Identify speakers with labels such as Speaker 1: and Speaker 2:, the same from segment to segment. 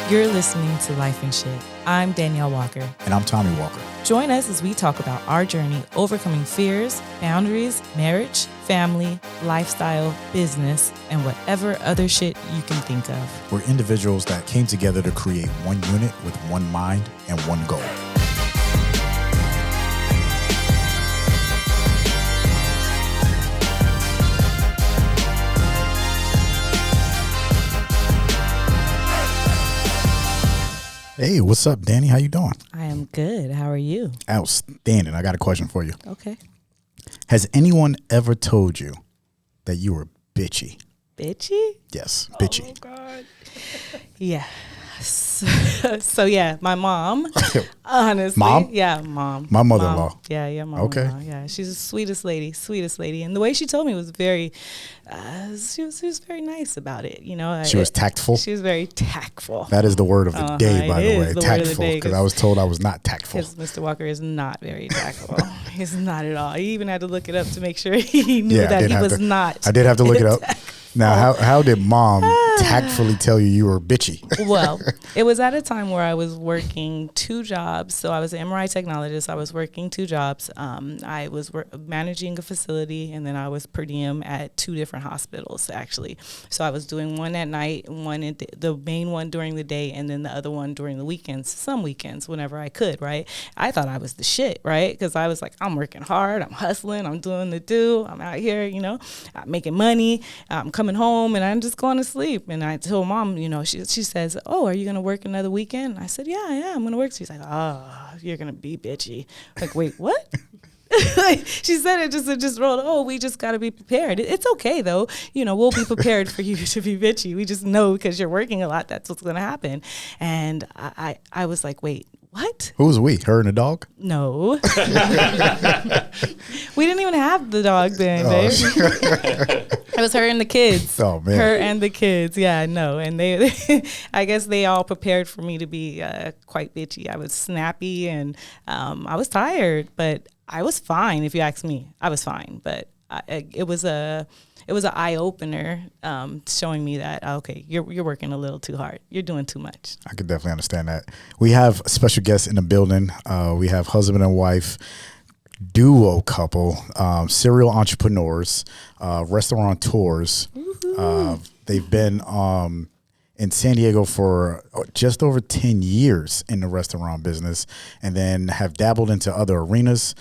Speaker 1: You're listening to Life and Shyt. I'm Danielle Walker.
Speaker 2: And I'm Tommy Walker.
Speaker 1: Join us as we talk about our journey overcoming fears, boundaries, marriage, family, lifestyle, business, and whatever other shit you can think of.
Speaker 2: We're individuals that came together to create one unit with one mind and one goal. Hey, what's up, Dani? How you doing?
Speaker 1: I am good. How are you?
Speaker 2: Outstanding. I got a question for you.
Speaker 1: Okay.
Speaker 2: Has anyone ever told you that you were bitchy?
Speaker 1: Bitchy?
Speaker 2: Yes, bitchy.
Speaker 1: Oh, God. Yeah. So yeah, my mom, honestly.
Speaker 2: Mom?
Speaker 1: Yeah, mom.
Speaker 2: My mother-in-law.
Speaker 1: Mom. Yeah, mom.
Speaker 2: Okay.
Speaker 1: Yeah, she's the sweetest lady. And the way she told me was very, she was very nice about it. You know,
Speaker 2: She was tactful?
Speaker 1: She was very tactful.
Speaker 2: That is the word of the day, by the way. Tactful, because I was told I was not tactful.
Speaker 1: Because Mr. Walker is not very tactful. He's not at all. He even had to look it up to make sure he knew that he was not.
Speaker 2: I did have to look it up. Now, how did mom tactfully tell you were bitchy?
Speaker 1: Well, it was at a time where I was working two jobs. So I was an MRI technologist. I was working two jobs. I was managing a facility, and then I was per diem at two different hospitals, actually. So I was doing one at night, the main one during the day, and then the other one during the weekends, some weekends, whenever I could, right? I thought I was the shit, right? Because I was like, I'm working hard. I'm hustling. I'm doing the do. I'm out here, I'm making money. I'm coming home, and I'm just going to sleep. And I told mom, she says, "Oh, are you gonna work another weekend?" I said, yeah, I'm gonna work. She's like, "Oh, you're gonna be bitchy." Like, wait, what? Like, she said it just rolled. "Oh, we just gotta be prepared. It's okay though. We'll be prepared for you to be bitchy. We just know because you're working a lot, that's what's gonna happen." And I was like, wait, what?
Speaker 2: Who was we? Her and the dog?
Speaker 1: No. We didn't even have the dog then, babe. It was her and the kids.
Speaker 2: Oh, man.
Speaker 1: Her and the kids. Yeah, no. And they I guess they all prepared for me to be quite bitchy. I was snappy, and I was tired, but I was fine. If you ask me, I was fine. But it was an eye opener, showing me that, okay, you're working a little too hard. You're doing too much.
Speaker 2: I could definitely understand that. We have special guests in the building. We have husband and wife, duo couple, serial entrepreneurs, restaurateurs. They've been in San Diego for just over 10 years in the restaurant business, and then have dabbled into other arenas.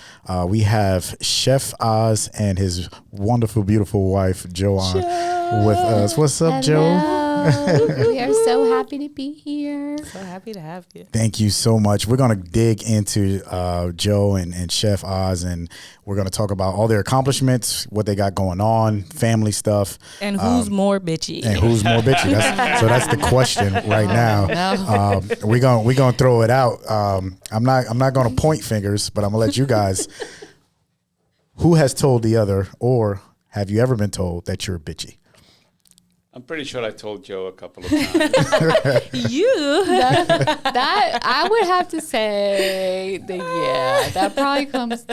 Speaker 2: We have Chef Oz and his wonderful, beautiful wife, Joanna, with us. What's up, Joe?
Speaker 3: We are so happy to be here.
Speaker 1: So happy to have you.
Speaker 2: Thank you so much. We're going to dig into Joe and Chef Oz, and we're going to talk about all their accomplishments, what they got going on, family stuff.
Speaker 1: And who's more bitchy?
Speaker 2: And who's more bitchy? So that's the question right now. We're gonna throw it out. I'm not going to point fingers, but I'm going to let you guys. Who has told the other, or have you ever been told that you're bitchy?
Speaker 4: I'm pretty sure I told Joe a couple of times.
Speaker 1: You?
Speaker 3: That I would have to say that, that probably comes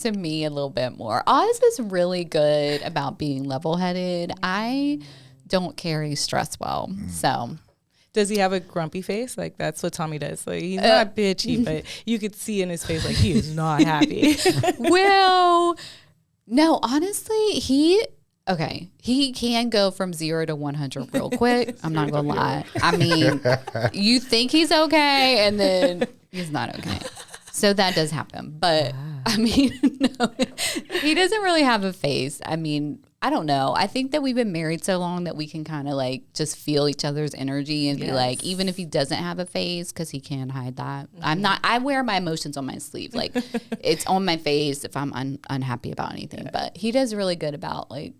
Speaker 3: to me a little bit more. Oz is really good about being level-headed. I don't carry stress well, so.
Speaker 1: Does he have a grumpy face? Like, that's what Tommy does. Like, he's not bitchy, but you could see in his face, like, he is not happy.
Speaker 3: Well, no, honestly, he can go from 0 to 100 real quick. I'm not going to lie. I mean, you think he's okay, and then he's not okay. So that does happen. But, I mean, no, he doesn't really have a face. I mean, I don't know. I think that we've been married so long that we can kind of like just feel each other's energy and be like, even if he doesn't have a face, because he can hide that. I wear my emotions on my sleeve. Like, it's on my face if I'm unhappy about anything. But he does really good about like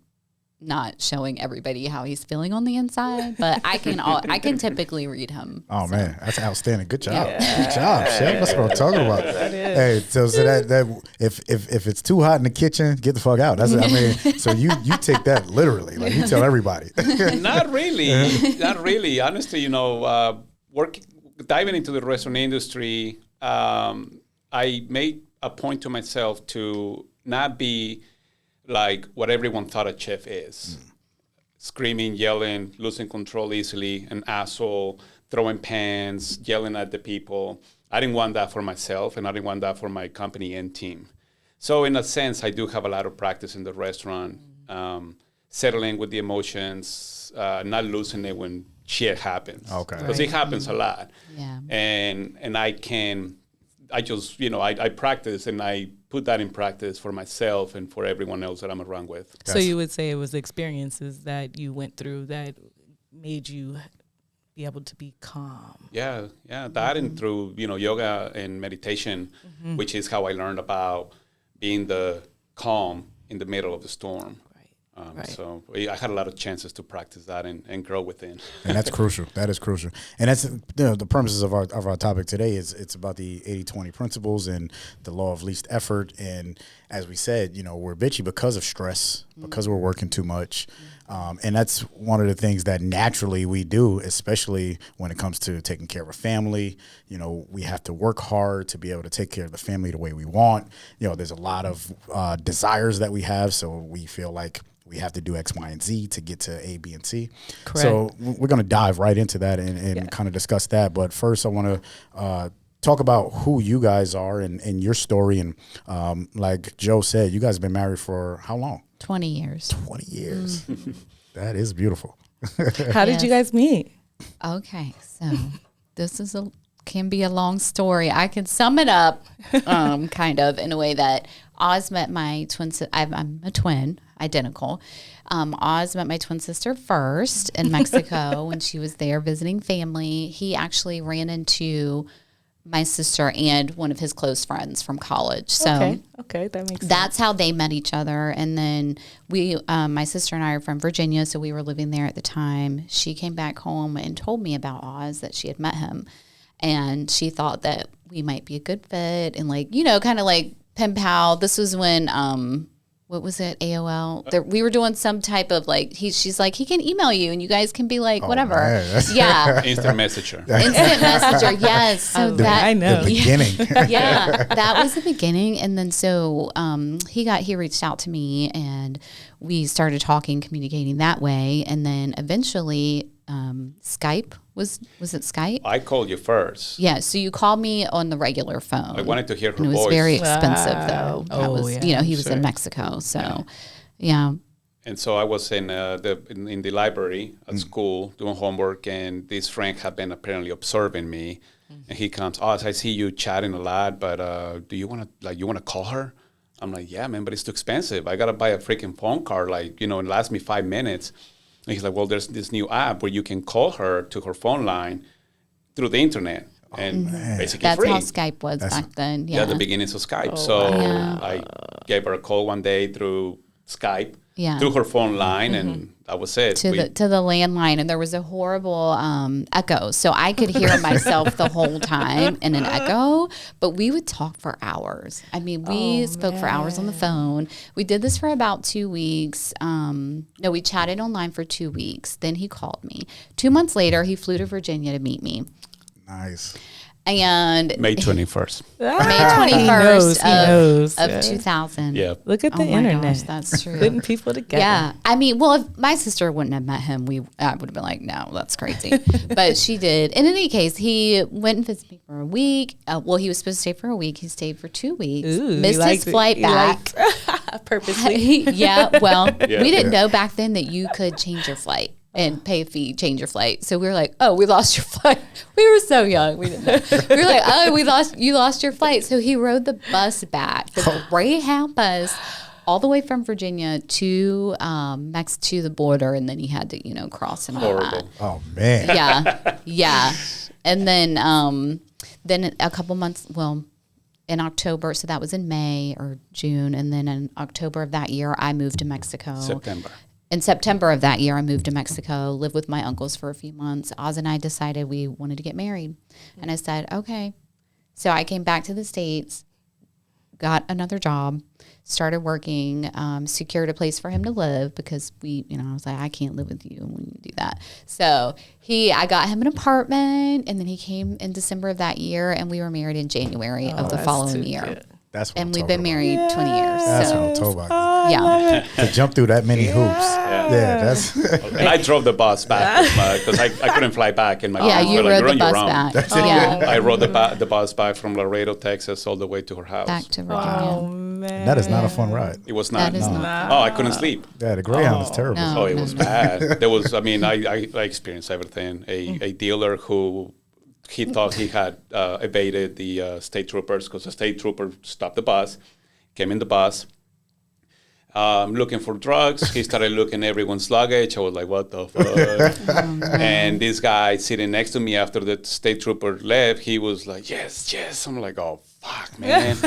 Speaker 3: not showing everybody how he's feeling on the inside, but I can typically read him.
Speaker 2: Oh, so. Man, that's outstanding. Good job. Yeah. Good job, Chef. That's what I'm talking about. That is. Hey, so that if it's too hot in the kitchen, get the fuck out. That's so you take that literally. Like, you tell everybody.
Speaker 4: Not really. Not really. Honestly, diving into the restaurant industry, I made a point to myself to not be like what everyone thought a chef is. Screaming, yelling, losing control easily, an asshole, throwing pans, yelling at the people. I didn't want that for myself, and I didn't want that for my company and team. So in a sense, I do have a lot of practice in the restaurant, settling with the emotions, not losing it when shit happens.
Speaker 2: Okay.
Speaker 4: Because it happens a lot.
Speaker 3: Yeah.
Speaker 4: And I just, I practice, and I put that in practice for myself and for everyone else that I'm around with.
Speaker 1: So you would say it was experiences that you went through that made you be able to be calm.
Speaker 4: Yeah, that and through, yoga and meditation, which is how I learned about being the calm in the middle of the storm.
Speaker 1: Right.
Speaker 4: So I had a lot of chances to practice that and grow within.
Speaker 2: And that's crucial. That is crucial. And that's the purposes of our topic today is it's about the 80-20 principles and the law of least effort. And as we said, we're bitchy because of stress, because we're working too much. And that's one of the things that naturally we do, especially when it comes to taking care of a family. We have to work hard to be able to take care of the family the way we want. There's a lot of desires that we have, so we feel like we have to do X, Y, and Z to get to A, B, and C.
Speaker 1: Correct.
Speaker 2: So we're going to dive right into that and kind of discuss that. But first, I want to talk about who you guys are and your story. And like Joe said, you guys have been married for how long?
Speaker 3: 20 years.
Speaker 2: 20 years. That is beautiful.
Speaker 1: How did you guys meet?
Speaker 3: Okay, so this can be a long story. I can sum it up kind of in a way that Oz met my twin sister. I'm a twin, identical. Oz met my twin sister first in Mexico when she was there visiting family. He actually ran into my sister and one of his close friends from college. So
Speaker 1: okay, that makes sense.
Speaker 3: That's how they met each other. And then my sister and I are from Virginia, so we were living there at the time. She came back home and told me about Oz, that she had met him. And she thought that we might be a good fit and kind of like pen pal. This was when, what was it, AOL? We were doing some type of she's like, he can email you and you guys can be like, whatever.
Speaker 2: Man.
Speaker 3: Yeah.
Speaker 4: Instant messenger.
Speaker 3: Instant messenger, yes. So
Speaker 1: I know.
Speaker 2: The beginning.
Speaker 3: Yeah, that was the beginning. And then so he reached out to me and we started talking, communicating that way. And then eventually Skype, was it Skype?
Speaker 4: I called you first.
Speaker 3: Yeah, so you called me on the regular phone.
Speaker 4: I wanted to hear her
Speaker 3: and it was
Speaker 4: voice.
Speaker 3: very expensive though.
Speaker 1: Wow.
Speaker 3: That was, he was in Mexico. So, yeah.
Speaker 4: And so I was in the library at school doing homework, and this friend had been apparently observing me. And he comes, I see you chatting a lot, but do you want to call her? I'm like, yeah, man, but it's too expensive. I got to buy a freaking phone card, it lasts me 5 minutes. And he's like, well, there's this new app where you can call her to her phone line through the internet. And basically
Speaker 3: That's
Speaker 4: free.
Speaker 3: how Skype was back then. Yeah,
Speaker 4: The beginnings of Skype. I gave her a call one day through Skype, through her phone line, and that was it.
Speaker 3: To the landline, and there was a horrible echo, so I could hear myself the whole time in an echo. But we would talk for hours. I mean, we spoke for hours on the phone. We did this for about 2 weeks. No, we chatted online for 2 weeks. Then he called me. 2 months later, he flew to Virginia to meet me.
Speaker 2: Nice.
Speaker 3: And
Speaker 4: May 21st.
Speaker 3: May 21st of 2000.
Speaker 4: Yeah.
Speaker 1: Look at the
Speaker 3: my
Speaker 1: internet.
Speaker 3: gosh, that's true.
Speaker 1: Putting people together.
Speaker 3: Yeah. I mean, well, if my sister wouldn't have met him, I would have been like, no, that's crazy. But she did. And in any case, he went and visited me for a week. He was supposed to stay for a week. He stayed for 2 weeks.
Speaker 1: Ooh,
Speaker 3: missed his flight back.
Speaker 1: Purposely.
Speaker 3: Yeah. Well,
Speaker 4: Yeah.
Speaker 3: we didn't know back then that you could change your flight and pay a fee, change your flight. So we were like, oh, we lost your flight. We were so young. We didn't know. We were like, oh, you lost your flight. So he rode the bus back, the Greyhound bus, all the way from Virginia to to the border. And then he had to, cross and all that.
Speaker 4: Horrible.
Speaker 2: Oh, man.
Speaker 3: Yeah. And then a couple months, in October, so that was in May or June. And then in October of that year, I moved to Mexico.
Speaker 4: September.
Speaker 3: In September of that year, I moved to Mexico, lived with my uncles for a few months. Oz and I decided we wanted to get married. And I said, okay. So I came back to the States, got another job, started working, secured a place for him to live because I was like, I can't live with you when you do that. So I got him an apartment, and then he came in December of that year, and we were married in January of the following year.
Speaker 2: That's what
Speaker 3: And
Speaker 2: I'm
Speaker 3: we've
Speaker 2: talking
Speaker 3: been married 20 years.
Speaker 2: That's
Speaker 3: So
Speaker 2: what I'm talking about.
Speaker 3: yeah.
Speaker 2: To jump through that many hoops. Yeah, that's
Speaker 4: And I drove the bus back because I couldn't fly back. And my
Speaker 3: Yeah,
Speaker 4: parents
Speaker 3: you
Speaker 4: were like,
Speaker 3: rode
Speaker 4: "You're
Speaker 3: the
Speaker 4: on your
Speaker 3: bus
Speaker 4: own."
Speaker 3: back. Yeah.
Speaker 4: I rode the bus back from Laredo, Texas, all the way to her house.
Speaker 3: Back to
Speaker 1: Oh
Speaker 3: Virginia.
Speaker 1: man,
Speaker 2: that is not a fun ride.
Speaker 4: It was not.
Speaker 3: That is not.
Speaker 4: Oh, I couldn't sleep.
Speaker 2: Yeah, the Greyhound is terrible.
Speaker 3: No.
Speaker 4: Oh, it was bad. There was, I mean, I experienced everything. A dealer who he thought he had evaded the state troopers because the state trooper stopped the bus, came in the bus, looking for drugs. He started looking at everyone's luggage. I was like, what the fuck? And this guy sitting next to me after the state trooper left, he was like, yes, yes. I'm like, oh, fuck, man.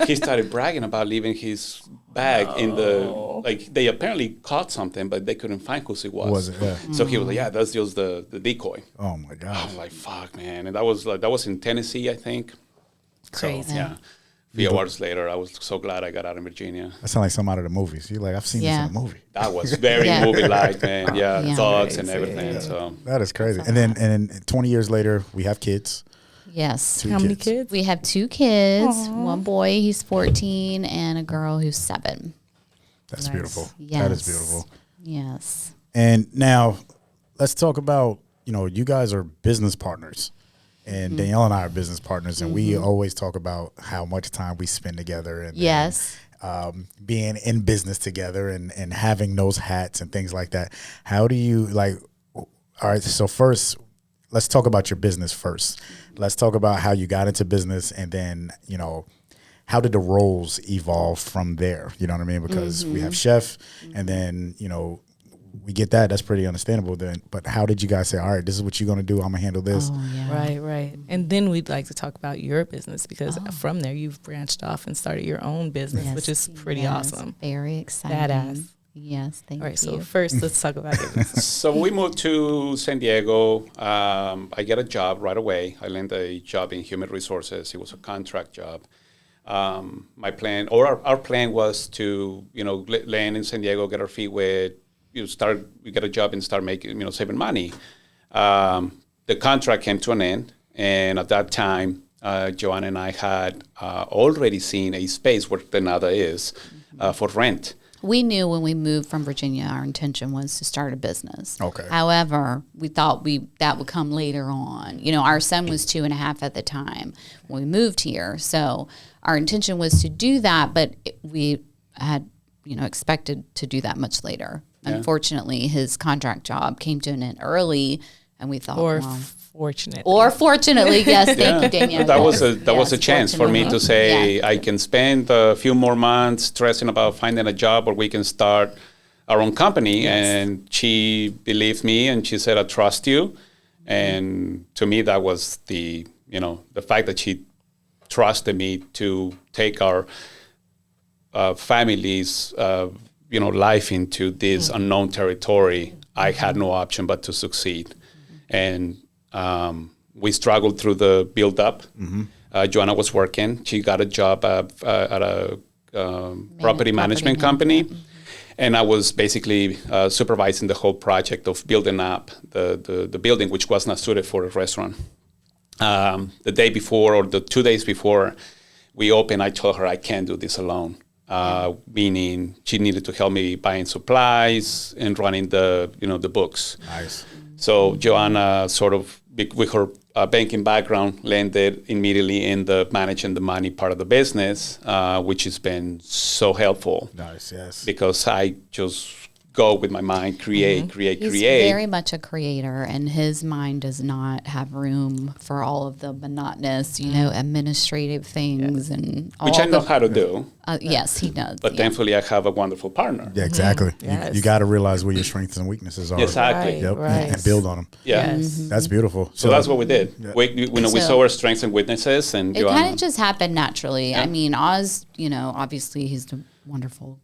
Speaker 4: He started bragging about leaving his bag in the, like, they apparently caught something, but they couldn't find who it was.
Speaker 2: Was it? Yeah.
Speaker 4: So he was like, yeah, that's just the decoy.
Speaker 2: Oh my God.
Speaker 4: I was like, fuck, man. And that was in Tennessee, I think.
Speaker 1: crazy.
Speaker 4: So, yeah. A few hours later, I was so glad I got out of Virginia.
Speaker 2: That sounds like some out of the movies. You're like, I've seen this in a movie.
Speaker 4: That was very
Speaker 3: Yeah.
Speaker 4: movie-like, man. Yeah,
Speaker 3: Yeah.
Speaker 4: thugs and
Speaker 1: Crazy.
Speaker 4: everything. So
Speaker 2: That is crazy. And then 20 years later, we have kids.
Speaker 3: Yes.
Speaker 2: Two
Speaker 1: How many
Speaker 2: kids.
Speaker 1: kids?
Speaker 3: We have 2 kids. One boy, he's 14, and a girl who's 7.
Speaker 2: That's
Speaker 1: Nice.
Speaker 2: beautiful.
Speaker 3: Yes.
Speaker 2: That is beautiful.
Speaker 3: Yes.
Speaker 2: And now let's talk about, you guys are business partners. And Danielle and I are business partners, and we always talk about how much time we spend together and
Speaker 3: Yes.
Speaker 2: being in business together and having those hats and things like that. How do you all right, so first, let's talk about your business first. Let's talk about how you got into business, and then, how did the roles evolve from there? You know what I mean? Because we have chef, and then, we get that. That's pretty understandable then. But how did you guys say, all right, this is what you're going to do. I'm going to handle this.
Speaker 3: Oh, yeah.
Speaker 1: Right, right. And then we'd like to talk about your business because from there you've branched off and started your own business,
Speaker 3: Yes.
Speaker 1: which is pretty
Speaker 3: Yes.
Speaker 1: awesome.
Speaker 3: Very exciting.
Speaker 1: Badass.
Speaker 3: Yes. Thank
Speaker 1: All right,
Speaker 3: you.
Speaker 1: so first let's talk about your business.
Speaker 4: So we moved to San Diego. I get a job right away. I landed a job in human resources. It was a contract job. My plan, or our plan, was to land in San Diego, get our feet wet, we get a job and start making saving money. The contract came to an end, and at that time, Joanna and I had already seen a space where the Nada is for rent.
Speaker 3: We knew when we moved from Virginia, our intention was to start a business.
Speaker 2: Okay.
Speaker 3: However, we thought that would come later on. Our son was 2.5 at the time when we moved here. So our intention was to do that, but we had, expected to do that much later.
Speaker 4: Yeah.
Speaker 3: Unfortunately, his contract job came to an end early, and we thought,
Speaker 1: Or
Speaker 3: well,
Speaker 1: fortunately.
Speaker 3: or fortunately, yes, thank you, Danielle.
Speaker 4: That
Speaker 3: yes,
Speaker 4: was a
Speaker 3: yes,
Speaker 4: chance for me to
Speaker 3: fortunately.
Speaker 4: say
Speaker 3: Yeah.
Speaker 4: I can spend a few more months stressing about finding a job, or we can start our own company.
Speaker 1: Yes.
Speaker 4: And she believed me, and she said, "I trust you." And to me, that was the fact that she trusted me to take our family's life into this unknown territory. I had no option but to succeed. And we struggled through the build-up. Joanna was working. She got a job at a property management company. And I was basically supervising the whole project of building up the building, which was not suited for a restaurant. The day before, or the 2 days before we opened, I told her I can't do this alone. Meaning she needed to help me buying supplies and running the books.
Speaker 2: Nice.
Speaker 4: So Joanna, sort of with her banking background, landed immediately in the managing the money part of the business, which has been so helpful.
Speaker 2: Nice, yes.
Speaker 4: Because I just go with my mind, create.
Speaker 3: He's very much a creator, and his mind does not have room for all of the monotonous, administrative things and all
Speaker 4: Which I know how to do.
Speaker 3: Yes, he does.
Speaker 4: But
Speaker 3: yeah.
Speaker 4: thankfully, I have a wonderful partner.
Speaker 2: Yeah, exactly.
Speaker 1: Yes.
Speaker 2: You got to realize where your strengths and weaknesses are.
Speaker 4: Exactly.
Speaker 1: Right.
Speaker 2: Yep. And build on them.
Speaker 4: Yeah.
Speaker 1: Yes.
Speaker 2: That's beautiful.
Speaker 4: So that's what we did.
Speaker 2: Yeah.
Speaker 4: We
Speaker 3: So-
Speaker 4: saw our strengths and weaknesses, and
Speaker 3: It
Speaker 4: Joanna.
Speaker 3: kind of just happened naturally. I mean, Oz, obviously he's a wonderful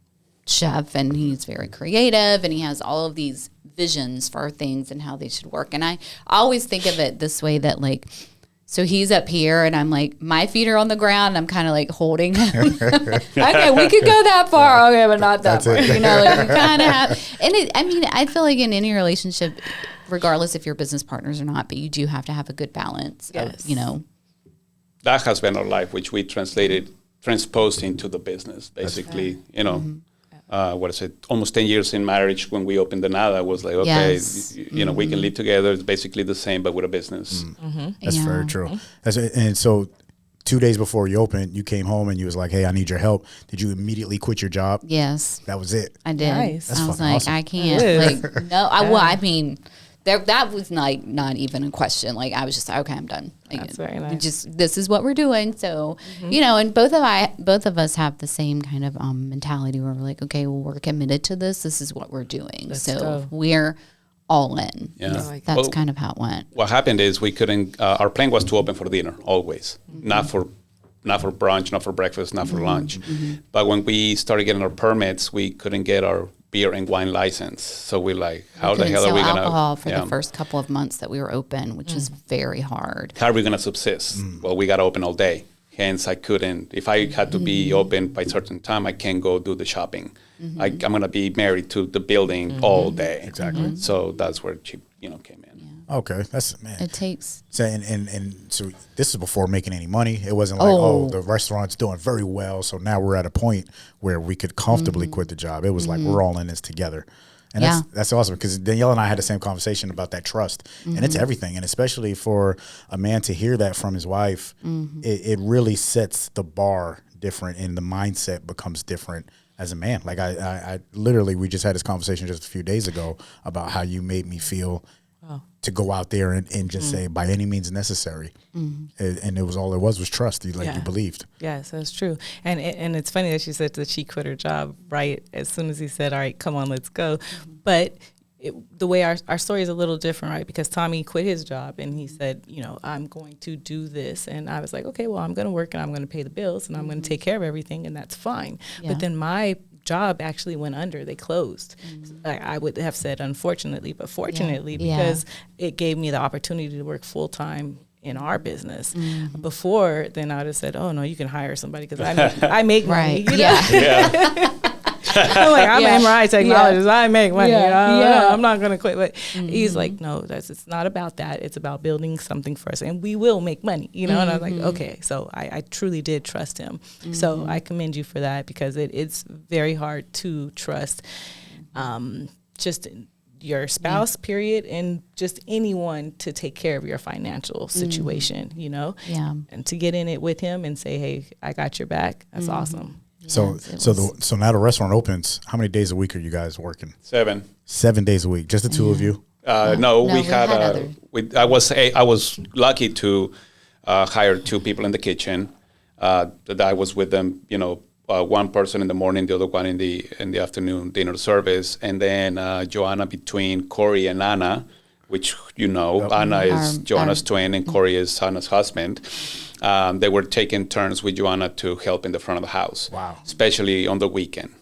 Speaker 3: chef, and he's very creative, and he has all of these visions for things and how they should work. And I always think of it this way, that so he's up here and I'm like, my feet are on the ground and I'm kind of like holding him. Okay, we could go that far. Okay, but not that
Speaker 2: That's
Speaker 3: far.
Speaker 2: it.
Speaker 3: You kind of have, and I feel like in any relationship, regardless if you're business partners or not, but you do have to have a good balance
Speaker 1: Yes.
Speaker 3: of,
Speaker 4: That has been our life, which we translated transposed into the business. Basically, you know, what is it? Almost 10 years in marriage when we opened the Nada was like, okay, you know, we can live together. It's basically the same, but with a business.
Speaker 2: That's very true. And so 2 days before you opened, you came home and you was like, hey, I need your help. Did you immediately quit your job?
Speaker 3: Yes.
Speaker 2: That was it.
Speaker 3: I did.
Speaker 1: Nice.
Speaker 2: That's
Speaker 3: I was
Speaker 2: fucking
Speaker 3: like,
Speaker 2: awesome.
Speaker 3: I can't. Like, no, I mean, that was not even a question. Like, I was just like, okay, I'm done. Like,
Speaker 1: That's very nice.
Speaker 3: This is what we're doing. So, you know, and both of us have the same kind of mentality where we're like, okay, well, we're committed to this. This is what we're doing.
Speaker 1: Let's
Speaker 3: so
Speaker 1: go.
Speaker 3: we're all in.
Speaker 4: Yeah.
Speaker 3: That's kind of how it went.
Speaker 4: What happened is we couldn't. Our plan was to open for dinner always, not for brunch, not for breakfast, not for lunch. But when we started getting our permits, we couldn't get our beer and wine license. So we're like, how the hell are we
Speaker 3: sell
Speaker 4: gonna
Speaker 3: alcohol for the first couple of months that we were open, which is very hard.
Speaker 4: How are we gonna subsist? Well, we gotta open all day. Hence, I couldn't. If I had to be open by a certain time, I can't go do the shopping. I'm gonna be married to the building all day.
Speaker 2: Exactly.
Speaker 4: So that's where she, came in.
Speaker 2: Okay, that's man.
Speaker 3: It takes.
Speaker 2: So and so this is before making any money. It wasn't like the restaurant's doing very well, so now we're at a point where we could comfortably quit the job. It was like we're all in this together, and that's awesome because Danielle and I had the same conversation about that trust, and it's everything, and especially for a man to hear that from his wife, it really sets the bar different, and the mindset becomes different as a man. Like I literally, we just had this conversation just a few days ago about how you made me feel. To go out there and just say by any means necessary, and it was all it was trust. You believed.
Speaker 1: Yes, that's true. And it's funny that she said that she quit her job right as soon as he said, "All right, come on, let's go." But the way our story is a little different, right? Because Tommy quit his job and he said, I'm going to do this, and I was like, okay, well, I'm going to work and I'm going to pay the bills and I'm going to take care of everything, and that's fine. Yeah. But then my job actually went under. They closed. I would have said unfortunately, but fortunately because it gave me the opportunity to work full time in our business. Before then, I would have said, "Oh no, you can hire somebody because I make money." I'm like, I'm an MRI technologist. I make money. I'm not going to quit. But he's like, no, it's not about that. It's about building something for us, and we will make money. And I was like, okay. So I truly did trust him. So I commend you for that because it's very hard to trust just your spouse, period, and just anyone to take care of your financial situation, and to get in it with him and say, hey, I got your back. That's awesome.
Speaker 2: So now the restaurant opens. How many days a week are you guys working?
Speaker 4: 7.
Speaker 2: 7 days a week. Just the two of you?
Speaker 4: No, we had I was lucky to hire 2 people in the kitchen. That I was with them. One person in the morning, the other one in the afternoon dinner service, and then Joanna between Corey and Anna, which Anna is Joanna's twin and Corey is Anna's husband. They were taking turns with Joanna to help in the front of the house. Wow. Especially on the weekend.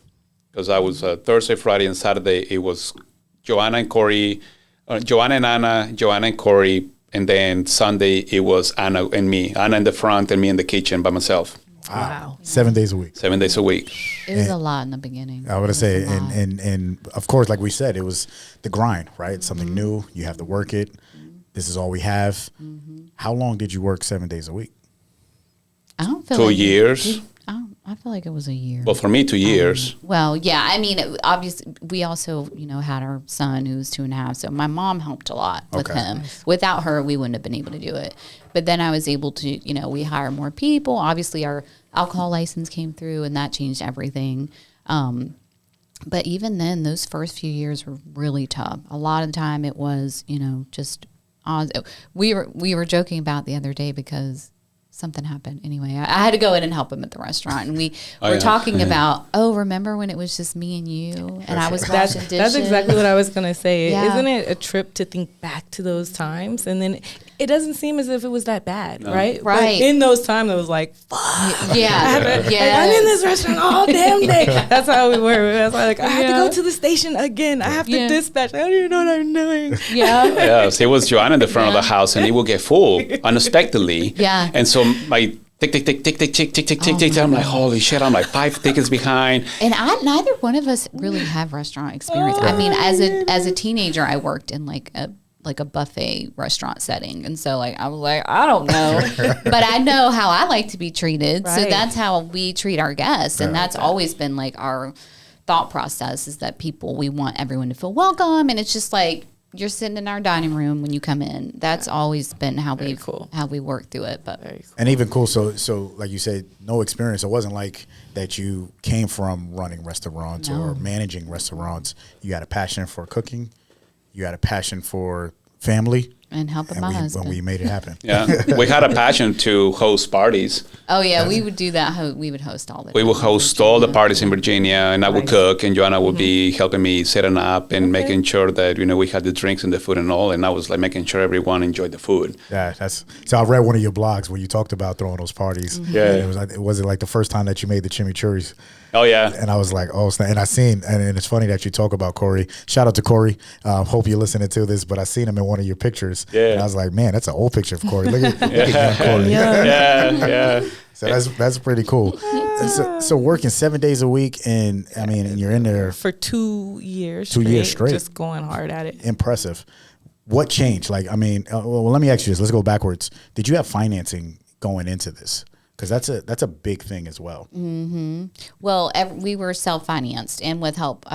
Speaker 4: Because I was Thursday, Friday, and Saturday, it was Joanna and Corey, Joanna and Anna, Joanna and Corey, and then Sunday, it was Anna and me. Anna in the front and me in the kitchen by myself.
Speaker 2: Wow. 7 days a week.
Speaker 4: 7 days a week.
Speaker 3: It was a lot in the beginning.
Speaker 2: I would say, and of course, like we said, it was the grind, right? It's something new. You have to work it. This is all we have. How long did you work 7 days a week?
Speaker 3: I don't feel
Speaker 4: 2 years.
Speaker 3: I feel like it was a year.
Speaker 4: Well, for me, 2 years.
Speaker 3: Well, yeah. I mean, obviously, we also, had our son who was 2.5. So my mom helped a lot with him. Without her, we wouldn't have been able to do it. But then I was able to, we hire more people. Obviously, our alcohol license came through, and that changed everything. But even then, those first few years were really tough. A lot of the time, it was, just we were joking about the other day because something happened. Anyway, I had to go in and help him at the restaurant, and we were talking about, remember when it was just me and you, and I was washing dishes?
Speaker 1: That's exactly what I was going to say. Yeah. Isn't it a trip to think back to those times? And then it doesn't seem as if it was that bad, right?
Speaker 3: Right.
Speaker 1: But in those times, it was like, fuck.
Speaker 3: Yeah.
Speaker 1: I'm in this restaurant all damn day. That's how we were. I was like, I have to go to the station again. I have to dispatch. I don't even know what I'm doing.
Speaker 3: Yeah.
Speaker 4: Yes, it was Joanna in the front of the house, and it would get full unexpectedly.
Speaker 3: Yeah.
Speaker 4: And so my tick, tick, tick, tick, tick, tick, tick, tick, tick, tick. I'm like, holy shit, I'm like 5 tickets behind.
Speaker 3: And neither one of us really have restaurant experience. I mean, as a teenager, I worked in like a like a buffet restaurant setting. And so like I was like, I don't know. But I know how I like to be treated. So that's how we treat our guests. And that's always been like our thought process, is that we want everyone to feel welcome. And it's just like, you're sitting in our dining room when you come in. That's always been how we work through it. But
Speaker 2: and even cool. So like you said, no experience. It wasn't like that you came from running restaurants or managing restaurants. You had a passion for cooking. You had a passion for family.
Speaker 3: And helping my husband.
Speaker 2: When we made it happen.
Speaker 4: Yeah. We had a passion to host parties.
Speaker 3: Oh, yeah. We would do that. We would host all the
Speaker 4: We would host all the parties in Virginia, and I would cook, and Joanna would be helping me setting up and making sure that, we had the drinks and the food and all, and I was like making sure everyone enjoyed the food.
Speaker 2: Yeah, so I read one of your blogs where you talked about throwing those parties.
Speaker 4: Yeah.
Speaker 2: And was it like the first time that you made the chimichurris?
Speaker 4: Oh, yeah.
Speaker 2: And I was like, and I seen, and it's funny that you talk about Corey. Shout out to Corey. Hope you're listening to this, but I seen him in one of your pictures. Yeah. And I was like, man, that's an old picture of Corey. Look at young Corey.
Speaker 4: Yeah.
Speaker 2: So that's pretty cool. So working 7 days a week, and I mean, and you're in there
Speaker 1: for 2 years.
Speaker 2: 2 years straight.
Speaker 1: Just going hard at it.
Speaker 2: Impressive. What changed? Like, I mean, well, let me ask you this. Let's go backwards. Did you have financing going into this? Because that's a big thing as well.
Speaker 3: Mm-hmm. Well, we were self-financed and with help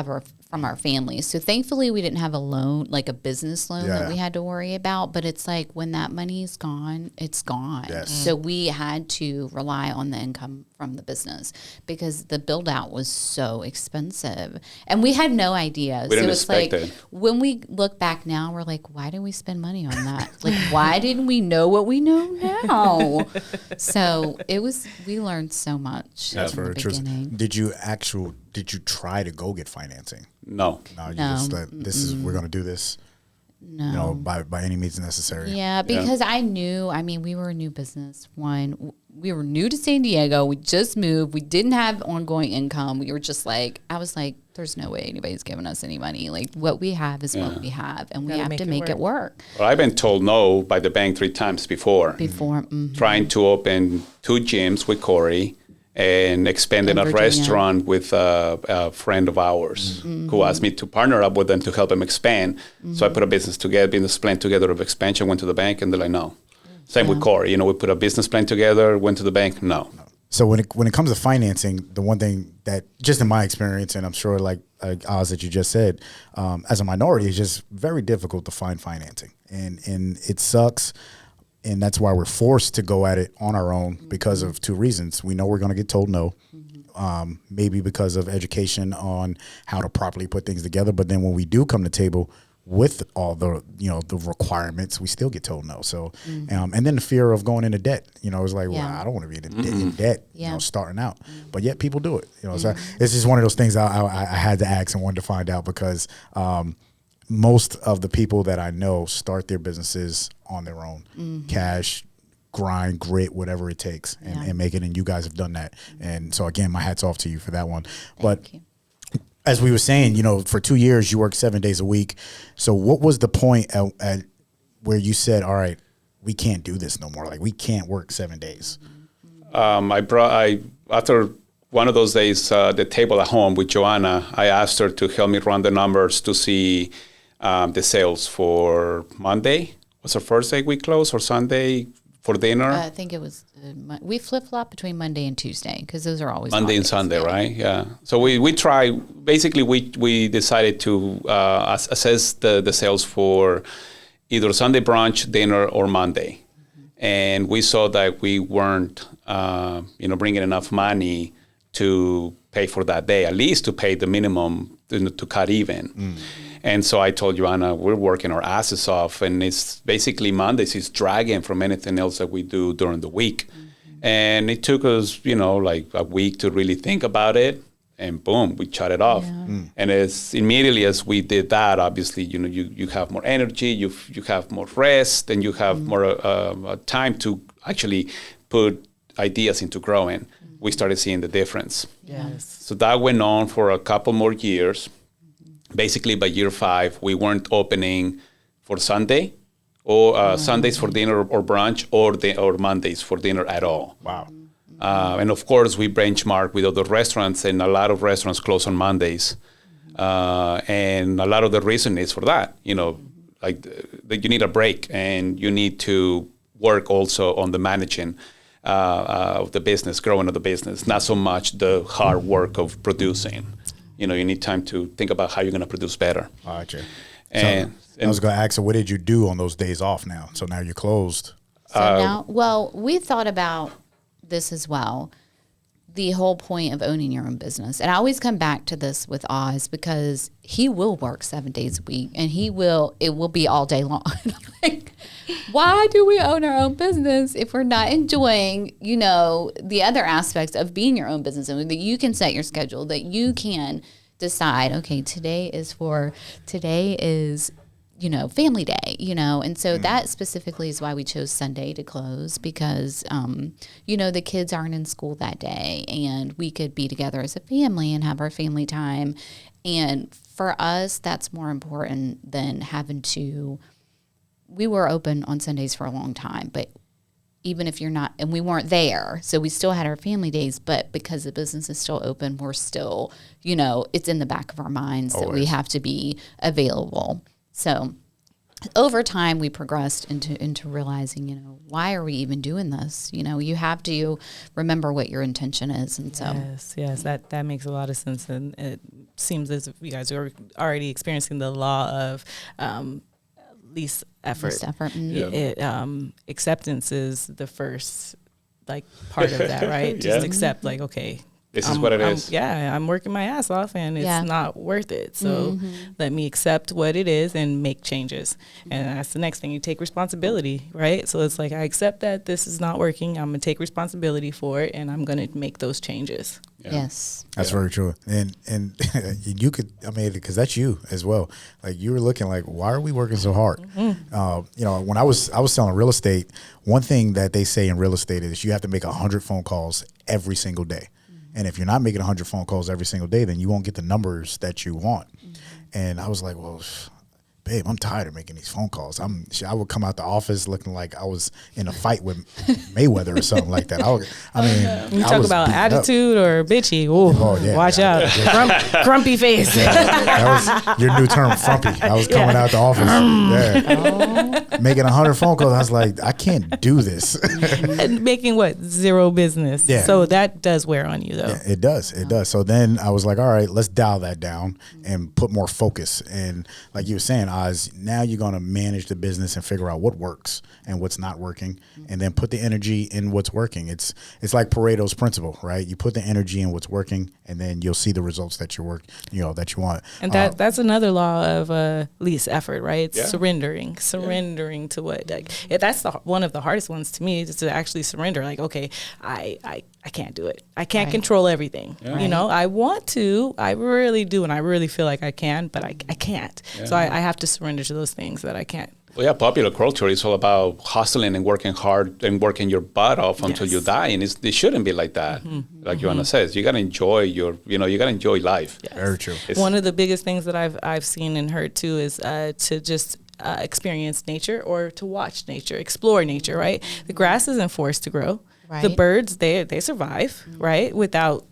Speaker 3: from our families. So thankfully we didn't have a loan, like a business loan that we had to worry about. But it's like when that money's gone, it's gone.
Speaker 2: Yes.
Speaker 3: So we had to rely on the income from the business because the build out was so expensive. And we had no idea.
Speaker 4: We didn't
Speaker 3: it's
Speaker 4: expect
Speaker 3: like
Speaker 4: it.
Speaker 3: when we look back now, we're like, why did we spend money on that? Like, why didn't we know what we know now? So we learned so much.
Speaker 2: That's
Speaker 3: in the
Speaker 2: very true.
Speaker 3: beginning.
Speaker 2: Did you try to go get financing?
Speaker 4: No.
Speaker 2: No, you just like, we're going to do this.
Speaker 3: No.
Speaker 2: By any means necessary.
Speaker 3: Yeah, because I knew, we were a new business. We were new to San Diego. We just moved. We didn't have ongoing income. We were just like, I was like, there's no way anybody's giving us any money. Like, what we have is what we have, and we have to make it work.
Speaker 4: Well, I've been told no by the bank 3 times before. Trying to open 2 gyms with Corey and expanding a restaurant with a friend of ours who asked me to partner up with them to help him expand. So I put a business plan together of expansion, went to the bank, and they're like, no. Same with Corey. We put a business plan together, went to the bank, no.
Speaker 2: So when it comes to financing, the one thing that, just in my experience, and I'm sure like Oz that you just said, as a minority, it's just very difficult to find financing. And it sucks. And that's why we're forced to go at it on our own because of 2 reasons. We know we're going to get told no, maybe because of education on how to properly put things together. But then when we do come to the table with all the requirements, we still get told no. So, and then the fear of going into debt. It's like, well, I don't want to be in debt. Starting out. But yet people do it. So it's just one of those things I had to ask and wanted to find out because most of the people that I know start their businesses on their own, cash, grind, grit, whatever it takes, and make it. And you guys have done that. And so again, my hat's off to you for that one. But as we were saying, for 2 years you worked 7 days a week. So what was the point at where you said, all right, we can't do this no more? Like, we can't work 7 days.
Speaker 4: After one of those days, the table at home with Joanna, I asked her to help me run the numbers to see the sales for Monday. Was the first day we closed, or Sunday for dinner?
Speaker 3: I think it was, we flip-flop between Monday and Tuesday because those are always
Speaker 4: Monday and Sunday, right? Yeah. So we try, basically we decided to assess the sales for either Sunday brunch, dinner, or Monday. And we saw that we weren't, bringing enough money to pay for that day, at least to pay the minimum to cut even. And so I told Joanna, we're working our asses off, and it's basically Mondays is dragging from anything else that we do during the week. And it took us, like a week to really think about it, and boom, we shut it off. And as immediately as we did that, obviously, you have more energy, you have more rest, and you have more time to actually put ideas into growing. We started seeing the difference.
Speaker 1: Yes.
Speaker 4: So that went on for a couple more years. Basically, by year 5, we weren't opening for Sunday, or Sundays for dinner or brunch, or Mondays for dinner at all.
Speaker 2: Wow.
Speaker 4: And of course, we benchmark with other restaurants, and a lot of restaurants close on Mondays. And a lot of the reason is for that. that you need a break, and you need to work also on the managing of the business, growing of the business, not so much the hard work of producing. You need time to think about how you're going to produce better.
Speaker 2: Gotcha.
Speaker 4: And
Speaker 2: I was going to ask, so what did you do on those days off now? So now you're closed.
Speaker 3: So now, well, we thought about this as well. The whole point of owning your own business. And I always come back to this with Oz because he will work 7 days a week and it will be all day long. Like, why do we own our own business if we're not enjoying, the other aspects of being your own business owner, that you can set your schedule, that you can decide, okay, today is family day, and so that specifically is why we chose Sunday to close because, the kids aren't in school that day and we could be together as a family and have our family time. And for us, that's more important than we were open on Sundays for a long time, but even if you're not, and we weren't there, so we still had our family days, but because the business is still open, we're still, it's in the back of our minds that we have to be available. So over time, we progressed into realizing, why are we even doing this? You have to remember what your intention is. And so,
Speaker 1: yes, that makes a lot of sense. And it seems as if you guys are already experiencing the law of least effort. Acceptance is the first part of that, right? Just accept okay.
Speaker 4: This is what it is.
Speaker 1: I'm working my ass off and it's not worth it. So let me accept what it is and make changes. And that's the next thing. You take responsibility, right? So it's I accept that this is not working. I'm going to take responsibility for it and I'm going to make those changes.
Speaker 3: Yeah. Yes.
Speaker 2: That's very true. And you could, because that's you as well. You were looking why are we working so hard? Mm-hmm. When I was selling real estate, one thing that they say in real estate is you have to make 100 phone calls every single day. And if you're not making 100 phone calls every single day, then you won't get the numbers that you want. Mm-hmm. And I was like, well, babe, I'm tired of making these phone calls. I would come out the office looking like I was in a fight with Mayweather or something like that.
Speaker 1: You talk about attitude or bitchy. Ooh, watch out. Grumpy face.
Speaker 2: That was your new term, frumpy. I was coming out the office. Making 100 phone calls. I was like, I can't do this.
Speaker 1: And making zero business. Yeah. So that does wear on you though.
Speaker 2: Yeah, it does. It does. So then I was like, all right, let's dial that down and put more focus. And like you were saying, now you're going to manage the business and figure out what works and what's not working, and then put the energy in what's working. It's like Pareto's principle, right? You put the energy in what's working, and then you'll see the results that you want. And
Speaker 1: that's another law of least effort, right? It's surrendering to what that's one of the hardest ones to me, is to actually surrender. Okay, I can't do it. I can't control everything. Yeah. I want to, I really do, and I really feel like I can, but I can't. Yeah. So I have to surrender to those things that I can't.
Speaker 4: Well, yeah, popular culture is all about hustling and working hard and working your butt off until you die, and it shouldn't be like that. Mm-hmm. Like Joanna says, you gotta enjoy you gotta enjoy life.
Speaker 1: Yes.
Speaker 2: Very true.
Speaker 1: One of the biggest things that I've seen and heard too is to just experience nature, or to watch nature, explore nature. Right, the grass isn't forced to grow. Right. The birds they survive, right, without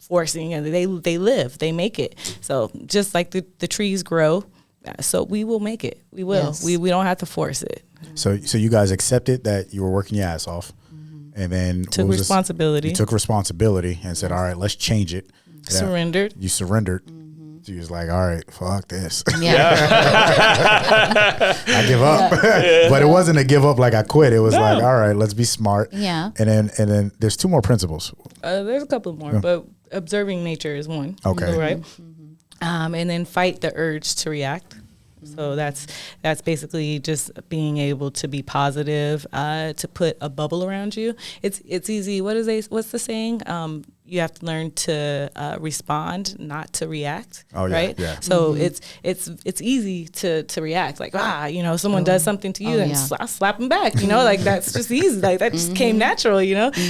Speaker 1: forcing, and they live, they make it. So just like the trees grow, so we will make it. We will. Yes. We don't have to force it.
Speaker 2: So you guys accepted that you were working your ass off, and then
Speaker 1: took responsibility.
Speaker 2: You took responsibility and said, all right, let's change it.
Speaker 1: Surrendered.
Speaker 2: You surrendered. So you was like, all right, fuck this.
Speaker 3: Yeah.
Speaker 2: I give up. But it wasn't a give up like I quit. It was like, all right, let's be smart.
Speaker 3: Yeah.
Speaker 2: And then there's 2 more principles.
Speaker 1: There's a couple more, but observing nature is one.
Speaker 2: Okay.
Speaker 1: Right. And then fight the urge to react. So that's basically just being able to be positive, to put a bubble around you. It's easy. What's the saying? You have to learn to respond, not to react. Oh, yeah, right? Yeah. So it's easy to react. Someone does something to you, and slap them back. That's just easy. That just came natural.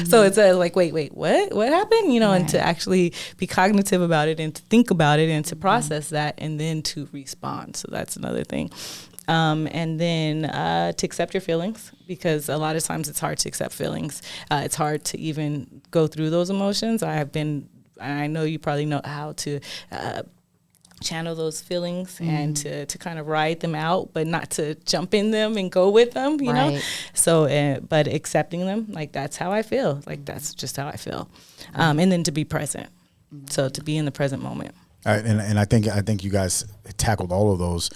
Speaker 1: So it's wait, what happened? And to actually be cognitive about it, and to think about it, and to process that, and then to respond. So that's another thing. And then to accept your feelings, because a lot of times it's hard to accept feelings. It's hard to even go through those emotions. I know you probably know how to channel those feelings and to kind of ride them out, but not to jump in them and go with them, you know? So, but accepting them, like, that's how I feel. Like, that's just how I feel. And then to be present. So to be in the present moment.
Speaker 2: And I think you guys tackled all of those.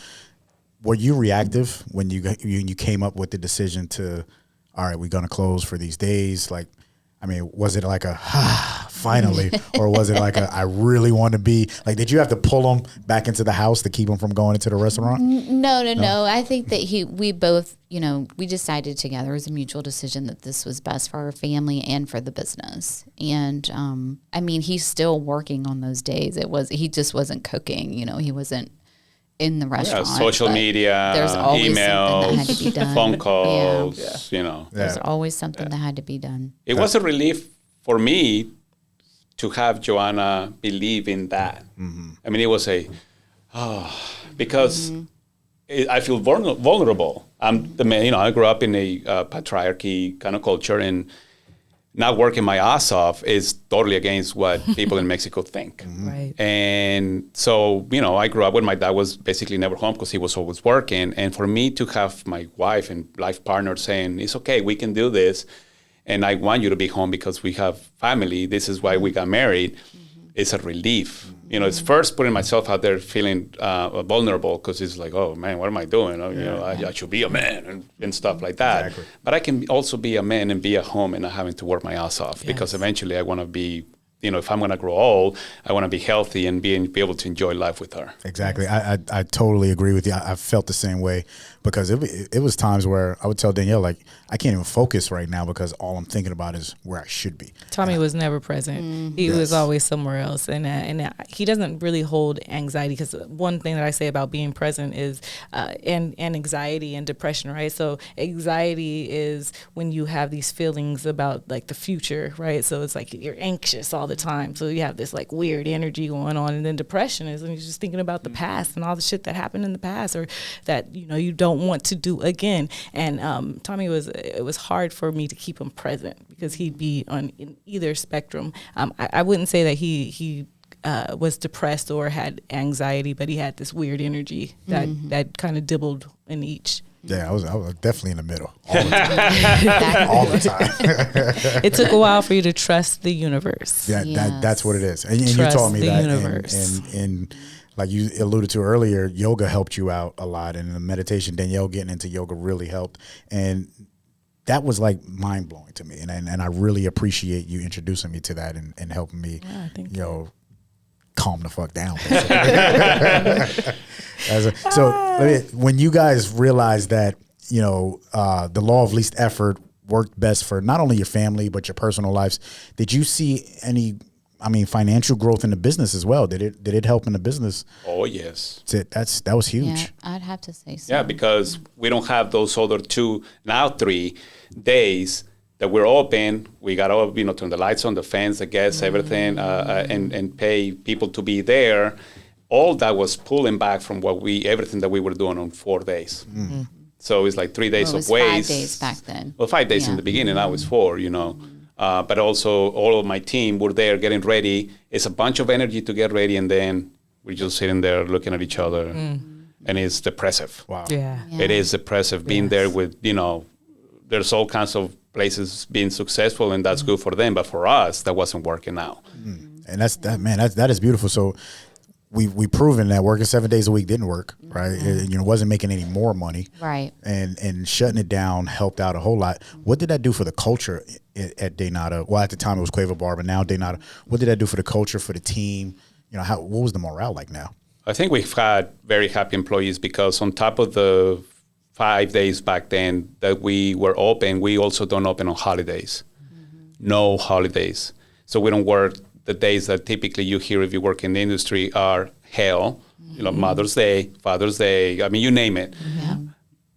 Speaker 2: Were you reactive when you came up with the decision to, all right, we're going to close for these days? Like, I mean, was it like a, finally, or was it like a, I really want to be, like, did you have to pull them back into the house to keep them from going into the restaurant?
Speaker 3: No. I think that we both, we decided together, it was a mutual decision that this was best for our family and for the business. And, I mean, he's still working on those days. He just wasn't cooking, he wasn't in the restaurant.
Speaker 4: Yeah, social media,
Speaker 3: there's always
Speaker 4: emails,
Speaker 3: something that had to be done.
Speaker 4: phone calls,
Speaker 3: There's always something that had to be done.
Speaker 4: It was a relief for me to have Joanna believe in that. I mean, it was because I feel vulnerable. I'm the man, I grew up in a patriarchy kind of culture, and not working my ass off is totally against what people in Mexico think.
Speaker 1: Right.
Speaker 4: And so, I grew up when my dad was basically never home because he was always working. And for me to have my wife and life partner saying, it's okay, we can do this, and I want you to be home because we have family, this is why we got married, it's a relief. It's first putting myself out there feeling vulnerable because it's like, oh man, what am I doing? I should be a man and stuff like that.
Speaker 2: Exactly.
Speaker 4: But I can also be a man and be at home and not having to work my ass off because eventually I want to be, if I'm going to grow old, I want to be healthy and be able to enjoy life with her.
Speaker 2: Exactly. I totally agree with you. I felt the same way because it was times where I would tell Danielle, like, I can't even focus right now because all I'm thinking about is where I should be.
Speaker 1: Tommy was never present. He was always somewhere else. And he doesn't really hold anxiety, because one thing that I say about being present is, and anxiety and depression, right? So anxiety is when you have these feelings about, like, the future, right? So it's like you're anxious all the time. So you have this, like, weird energy going on. And then depression is when you're just thinking about the past and all the shit that happened in the past, or that, you don't want to do again. And Tommy it was hard for me to keep him present because he'd be in either spectrum. I wouldn't say that he was depressed or had anxiety, but he had this weird energy that kind of dibbled in each.
Speaker 2: Yeah, I was definitely in the middle all the time. All the time.
Speaker 1: It took a while for you to trust the universe.
Speaker 2: Yeah, that's what it is. And you
Speaker 1: Trust
Speaker 2: taught me
Speaker 1: the
Speaker 2: that.
Speaker 1: universe.
Speaker 2: And like you alluded to earlier, yoga helped you out a lot, and the meditation, Danielle getting into yoga really helped. And that was like mind blowing to me. And I really appreciate you introducing me to that and helping me, calm the fuck down. When you guys realized that, the law of least effort worked best for not only your family, but your personal lives, did you see any, financial growth in the business as well? Did it help in the business?
Speaker 4: Oh, yes.
Speaker 2: That was huge.
Speaker 3: Yeah, I'd have to say so.
Speaker 4: Yeah, because we don't have those other 3 days that we're open. We got to, turn the lights on, the fans, the guests, everything, and pay people to be there. All that was pulling back from everything that we were doing on 4 days. So it's like 3 days of waste.
Speaker 3: 5 days back then.
Speaker 4: Well, 5 days in the beginning. Now it's 4, But also all of my team were there getting ready. It's a bunch of energy to get ready, and then we're just sitting there looking at each other, and it's depressive.
Speaker 2: Wow.
Speaker 1: Yeah.
Speaker 4: It is depressive being there with, there's all kinds of places being successful, and that's good for them. But for us, that wasn't working out.
Speaker 2: And that is beautiful. So we proven that working 7 days a week didn't work, right? It wasn't making any more money,
Speaker 3: right?
Speaker 2: And shutting it down helped out a whole lot. What did that do for the culture at Denata? Well, at the time it was Quavo Bar, but now Denata. What did that do for the culture, for the team? What was the morale like now?
Speaker 4: I think we've had very happy employees because on top of the 5 days back then that we were open, we also don't open on holidays. No holidays. So we don't work the days that typically you hear if you work in the industry are hell. Mother's Day, Father's Day, you name it.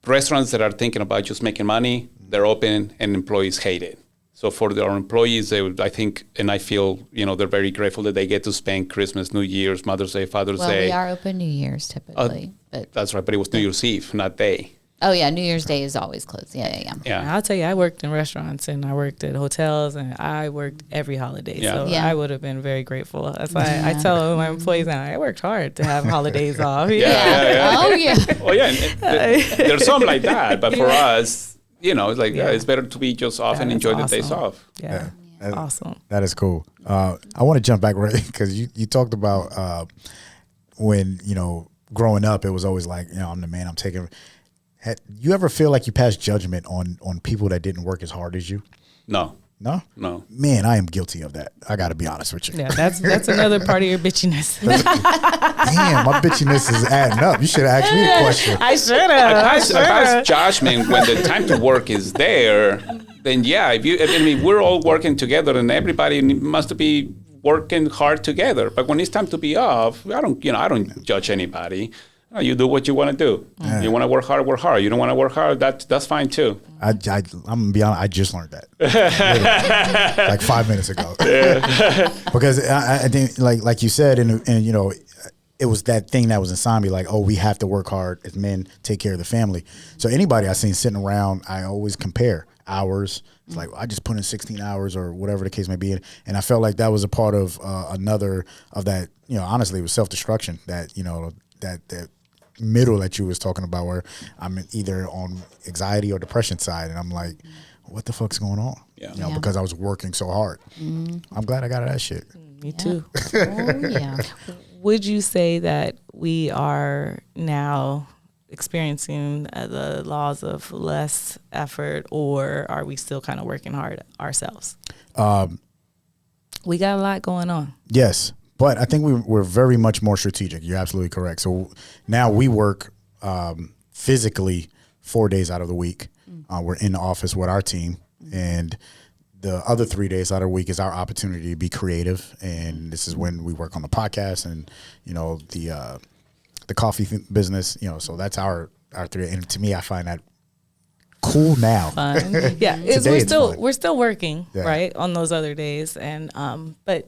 Speaker 4: Restaurants that are thinking about just making money, they're open, and employees hate it. So for our employees, I think, and I feel, they're very grateful that they get to spend Christmas, New Year's, Mother's Day, Father's Day.
Speaker 3: Well, we are open New Year's typically. But
Speaker 4: that's right, but it was New Year's Eve, not day.
Speaker 3: Oh yeah, New Year's Day is always closed. Yeah.
Speaker 4: Yeah.
Speaker 1: I'll tell you, I worked in restaurants and I worked at hotels and I worked every holiday.
Speaker 4: Yeah.
Speaker 1: So
Speaker 3: Yeah.
Speaker 1: I would have been very grateful. That's why I tell my employees now, I worked hard to have holidays off.
Speaker 3: Yeah. Oh yeah.
Speaker 4: Oh yeah, and there's some like that, but for us, it's like it's better to be just off and
Speaker 1: That's
Speaker 4: enjoy the
Speaker 1: awesome.
Speaker 4: days off.
Speaker 1: Yeah.
Speaker 2: That-
Speaker 1: Awesome.
Speaker 2: That is cool. I want to jump back right because you talked about when growing up, it was always like I'm the man. I'm taking. You ever feel like you passed judgment on people that didn't work as hard as you?
Speaker 4: No,
Speaker 2: No.
Speaker 4: man,
Speaker 2: I am guilty of that. I got to be honest with you.
Speaker 1: Yeah, that's another part of your bitchiness.
Speaker 2: Damn, my bitchiness is adding up. You should have asked me a question.
Speaker 1: I should
Speaker 4: I
Speaker 1: have.
Speaker 4: pass judgment when the time to work is there. Then we're all working together, and everybody must be working hard together. But when it's time to be off, I don't judge anybody. You do what you want to do. You want to work hard, work hard. You don't want to work hard, that's fine too.
Speaker 2: I'm gonna be honest. I just learned that literally, like 5 minutes ago. Because I think, like you said, and it was that thing that was inside me, like, oh, we have to work hard as men, take care of the family. So anybody I seen sitting around, I always compare hours. It's like, I just put in 16 hours or whatever the case may be, and I felt like that was a part of another of that. Honestly, it was self-destruction. That that middle that you was talking about, where I'm either on anxiety or depression side, and I'm like, what the fuck's going on? Because I was working so hard. I'm glad I got out of that shit.
Speaker 1: Me too.
Speaker 3: Oh yeah.
Speaker 1: Would you say that we are now experiencing the laws of less effort, or are we still kind of working hard ourselves? We got a lot going on.
Speaker 2: Yes. But I think we're very much more strategic. You're absolutely correct. So now we work physically 4 days out of the week. We're in the office with our team, and the other 3 days out of the week is our opportunity to be creative. And this is when we work on the podcast and the coffee business. So that's our 3. And to me, I find that cool now.
Speaker 1: Fun. Yeah, we're still working right on those other days, and but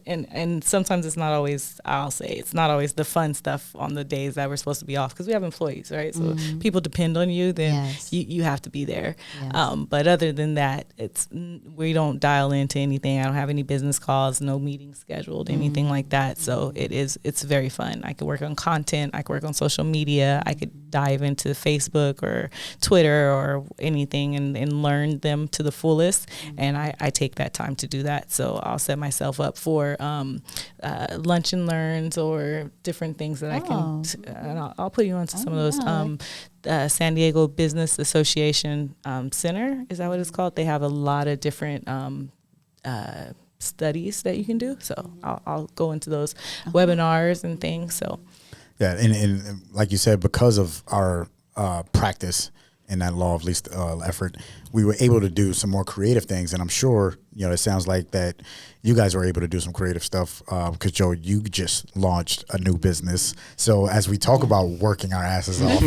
Speaker 1: sometimes it's not always. I'll say it's not always the fun stuff on the days that we're supposed to be off, because we have employees, right? So people depend on you. Then you have to be there. Yes. But other than that, we don't dial into anything. I don't have any business calls, no meetings scheduled, anything like that. So it's very fun. I could work on content. I could work on social media. I could dive into Facebook or Twitter or anything and learn them to the fullest. And I take that time to do that. So I'll set myself up for lunch and learns or different things that I can, and I'll put you onto some of those. San Diego Business Association Center, is that what it's called? They have a lot of different studies that you can do. So I'll go into those webinars and things. So
Speaker 2: yeah, and like you said, because of our practice and that law of least effort, we were able to do some more creative things. And I'm sure, it sounds like that you guys were able to do some creative stuff because, Joe, you just launched a new business. So as we talk about working our asses off,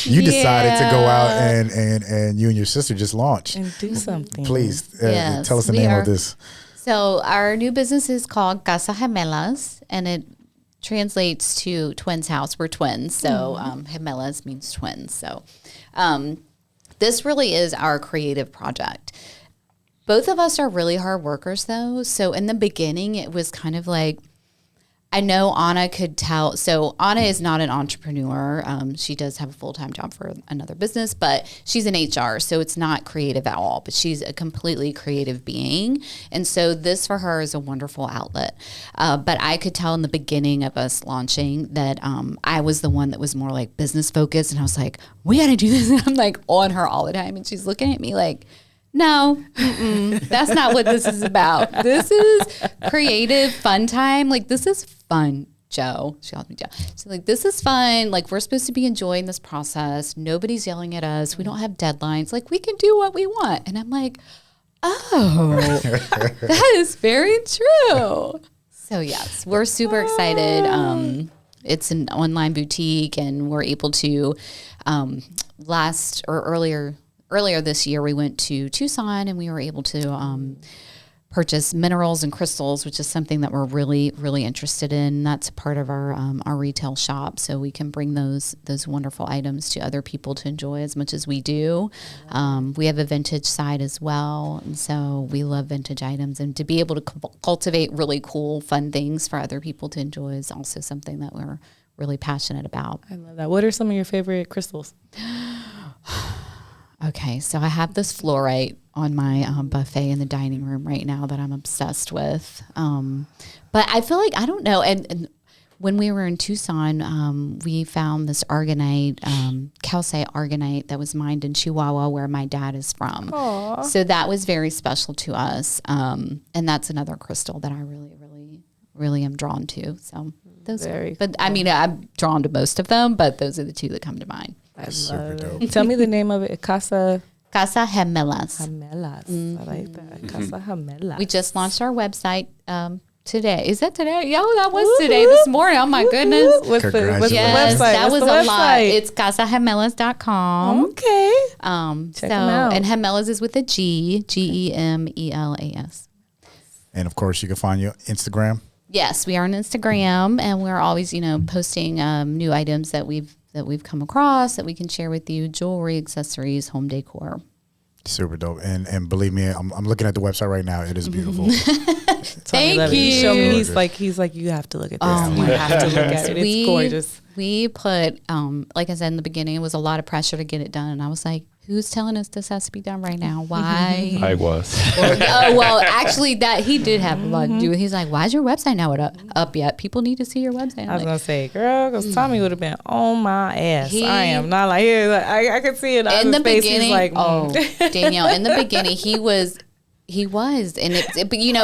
Speaker 2: you decided to go out and you and your sister just launched.
Speaker 1: And do something.
Speaker 2: Please, tell us the name of this.
Speaker 3: So our new business is called Casa Jamelas, and it translates to twins house. We're twins, so gemelas means twins. So this really is our creative project. Both of us are really hard workers, though. So in the beginning, it was kind of like, I know Anna could tell. So Anna is not an entrepreneur. She does have a full-time job for another business, but she's in HR, so it's not creative at all. But she's a completely creative being. And so this for her is a wonderful outlet. But I could tell in the beginning of us launching that I was the one that was more like business focused. And I was like, we got to do this. And I'm like on her all the time. And she's looking at me like, no, that's not what this is about. This is creative fun time. Like, this is fun, Joe. She calls me Joe. She's like, this is fun. Like, we're supposed to be enjoying this process. Nobody's yelling at us. We don't have deadlines. Like, we can do what we want. And I'm like, oh, that is very true. So, yes, we're super excited. It's an online boutique, and we're able to earlier this year, we went to Tucson, and we were able to purchase minerals and crystals, which is something that we're really, really interested in. That's part of our retail shop, so we can bring those wonderful items to other people to enjoy as much as we do. We have a vintage side as well, and so we love vintage items. And to be able to cultivate really cool, fun things for other people to enjoy is also something that we're really passionate about.
Speaker 1: I love that. What are some of your favorite crystals?
Speaker 3: Okay, so I have this fluorite on my buffet in the dining room right now that I'm obsessed with. But I feel like, I don't know, and when we were in Tucson, we found this argonite, calcite argonite that was mined in Chihuahua, where my dad is from. Aww. So that was very special to us. And that's another crystal that I really, really, really am drawn to. So those I mean, I'm drawn to most of them, but those are the two that come to mind.
Speaker 2: That's super dope.
Speaker 1: Tell me the name of it. Casa
Speaker 3: Jamelas.
Speaker 1: Jamelas. I like that. Casa Jamelas.
Speaker 3: We just launched our website today. Is that today? Yeah, that was today, this morning. Oh my goodness.
Speaker 1: What's the website?
Speaker 3: That was
Speaker 1: a
Speaker 3: lot. It's casajamelas.com.
Speaker 1: Okay.
Speaker 3: Check them out. And Jamelas is with a G, Gemelas.
Speaker 2: And of course, you can find your Instagram.
Speaker 3: Yes, we are on Instagram, and we're always, posting new items that we've come across that we can share with you: jewelry, accessories, home decor.
Speaker 2: Super dope. And believe me, I'm looking at the website right now. It is beautiful.
Speaker 3: Thank you.
Speaker 1: He showed me. He's like, you have to look at this. You have to look at it. It's gorgeous.
Speaker 3: We put, like I said in the beginning, it was a lot of pressure to get it done, and I was like, who's telling us this has to be done right now? Why?
Speaker 4: I was.
Speaker 3: Well, actually, that he did have a lot to do with. He's like, why is your website not up yet? People need to see your website.
Speaker 1: I was going to say, girl, because Tommy would have been on my ass. I am not like, I could see it on his face. He's like,
Speaker 3: Danielle, in the beginning, he was, and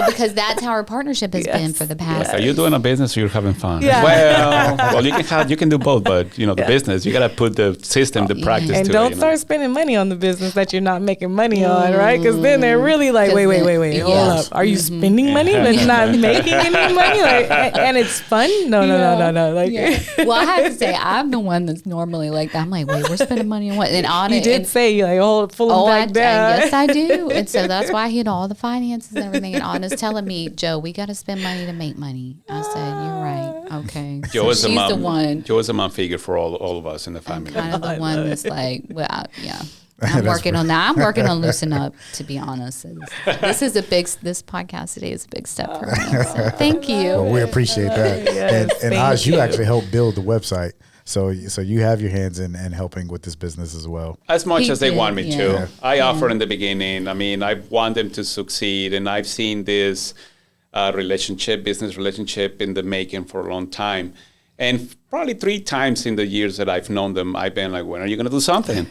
Speaker 3: because that's how our partnership has been for the past.
Speaker 4: Are you doing a business or you're having fun?
Speaker 1: Yeah.
Speaker 4: Well, you can do both, but the business, you got to put the system, the practice
Speaker 1: and
Speaker 4: to
Speaker 1: don't
Speaker 4: it.
Speaker 1: start spending money on the business that you're not making money on, right? Because then they're really like, wait, hold up. Are you spending money but not making any money? And it's fun? No.
Speaker 3: Well, I have to say, I'm the one that's normally like that. I'm like, wait, we're spending money on what? And on
Speaker 1: you did say you like, pull them back down.
Speaker 3: Yes, I do. And so that's why he all the finances and everything. And Anna's telling me, Joe, we got to spend money to make money. I said, you're right. Okay.
Speaker 4: Joe is
Speaker 3: she's the one.
Speaker 4: Joe is a mom figure for all of us in the family.
Speaker 3: I'm kind of the one that's like, well, yeah. I'm working on that. I'm working on loosen up, to be honest. This podcast today is a big step for me. So thank you.
Speaker 2: Well, we appreciate that. Yes, and Oz, you actually helped build the website. So you have your hands in helping with this business as well.
Speaker 4: As much as they want me to. I offer in the beginning. I mean, I want them to succeed, and I've seen this business relationship in the making for a long time. And probably 3 times in the years that I've known them, I've been like, when are you going to do something?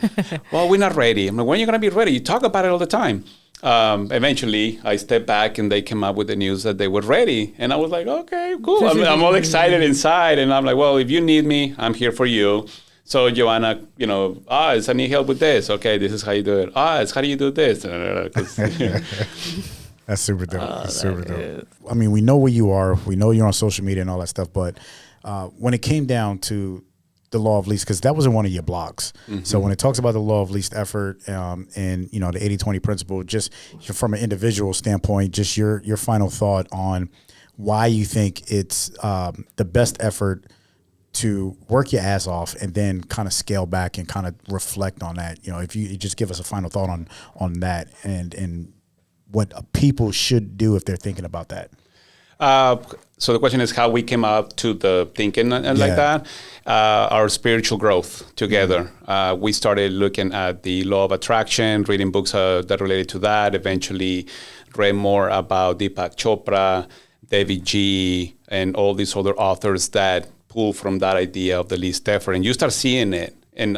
Speaker 4: Well, we're not ready. I'm like, when are you going to be ready? You talk about it all the time. Eventually, I stepped back and they came up with the news that they were ready. And I was like, okay, cool. I'm all excited inside. And I'm like, well, if you need me, I'm here for you. So Joanna, I need help with this. Okay, this is how you do it. How do you do this?
Speaker 2: That's super dope. That's super dope. I mean, we know where you are. We know you're on social media and all that stuff. But when it came down to the law of least, because that was in one of your blogs. Mm-hmm. So when it talks about the law of least effort and the 80-20 principle, just from an individual standpoint, just your final thought on why you think it's the best effort to work your ass off and then kind of scale back and kind of reflect on that. If you just give us a final thought on that and what people should do if they're thinking about that.
Speaker 4: So the question is how we came up to the thinking like that. Our spiritual growth together. We started looking at the law of attraction, reading books that related to that. Eventually read more about Deepak Chopra, David G., and all these other authors that pull from that idea of the least effort. And you start seeing it. And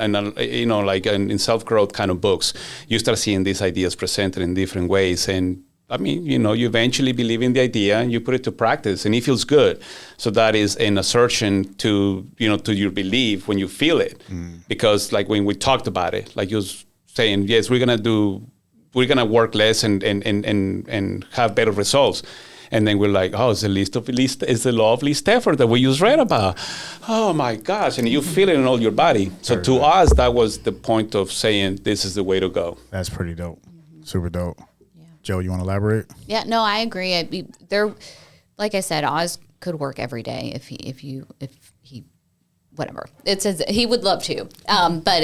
Speaker 4: like in self-growth kind of books, you start seeing these ideas presented in different ways. And I mean, you eventually believe in the idea and you put it to practice and it feels good. So that is an assertion to your belief when you feel it. Because like when we talked about it, like you was saying, yes, we're going to work less and have better results. And then we're like, it's the law of least effort that we just read about. Oh my gosh. And you feel it in all your body. So to us, that was the point of saying, this is the way to go.
Speaker 2: That's pretty dope. Super dope. Joe, you want to elaborate?
Speaker 3: Yeah, no, I agree. There, like I said, Oz could work every day if he whatever. It says he would love to. But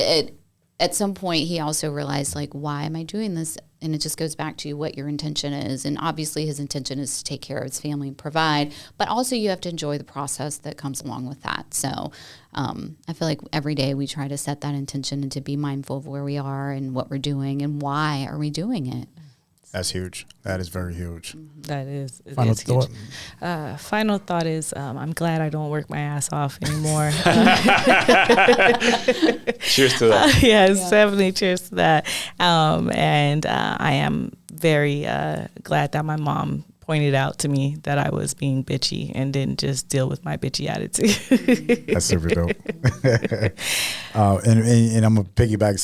Speaker 3: at some point he also realized, like, why am I doing this? And it just goes back to what your intention is. And obviously his intention is to take care of his family and provide, but also you have to enjoy the process that comes along with that. So I feel like every day we try to set that intention and to be mindful of where we are and what we're doing and why are we doing it.
Speaker 2: That's huge. That is very huge.
Speaker 1: That is.
Speaker 2: Final
Speaker 1: is huge.
Speaker 2: thought?
Speaker 1: Final thought is I'm glad I don't work my ass off anymore.
Speaker 4: Cheers to that.
Speaker 1: Yes, definitely cheers to that. And I am very glad that my mom pointed out to me that I was being bitchy and didn't just deal with my bitchy attitude.
Speaker 2: That's super dope. And I'm gonna piggyback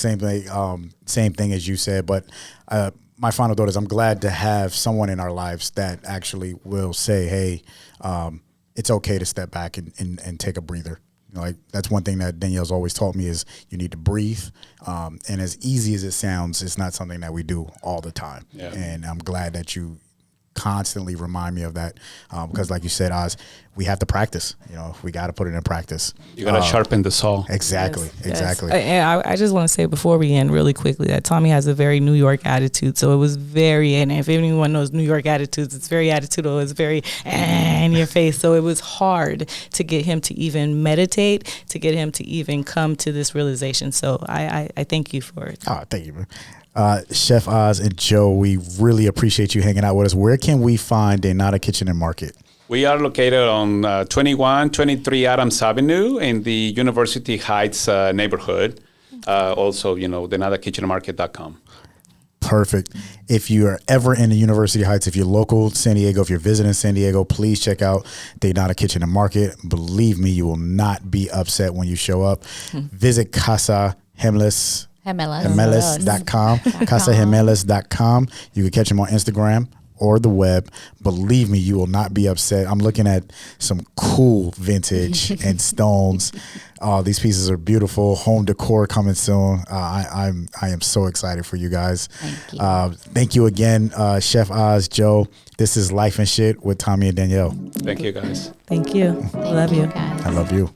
Speaker 2: same thing as you said, but my final thought is I'm glad to have someone in our lives that actually will say, hey, it's okay to step back and take a breather. You know, like that's one thing that Danielle's always taught me is you need to breathe. And as easy as it sounds, it's not something that we do all the time.
Speaker 4: Yeah.
Speaker 2: And I'm glad that you constantly remind me of that because like you said, Oz, we have to practice. You know, we got to put it in practice.
Speaker 4: You got to sharpen the saw.
Speaker 2: Exactly.
Speaker 1: Yes,
Speaker 2: Exactly.
Speaker 1: Yes. And I just want to say before we end really quickly that Tommy has a very New York attitude. So it was very, and if anyone knows New York attitudes, it's very attitudinal. It's very in your face. So it was hard to get him to even meditate, to get him to even come to this realization. So I thank you for it.
Speaker 2: Oh, thank you, man. Chef Oz and Joe, we really appreciate you hanging out with us. Where can we find Denata Kitchen and Market?
Speaker 4: We are located on 2123 Adams Avenue in the University Heights neighborhood. Also, denadakitchenandmarket.com.
Speaker 2: Perfect. If you are ever in the University Heights, if you're local San Diego, if you're visiting San Diego, please check out Denata Kitchen and Market. Believe me, you will not be upset when you show up. Visit Casa Jamelas. Jamelas.com, CasaJamelas.com. You can catch them on Instagram or the web. Believe me, you will not be upset. I'm looking at some cool vintage and stones. These pieces are beautiful. Home decor coming soon. I am so excited for you guys.
Speaker 3: Thank you.
Speaker 2: Thank you again, Chef Oz, Joe. This is Lyfe and Shyt with Tommy and Danielle.
Speaker 4: Thank you, guys.
Speaker 1: Thank you.
Speaker 3: Thank
Speaker 1: Love you.
Speaker 3: guys.
Speaker 2: I love you.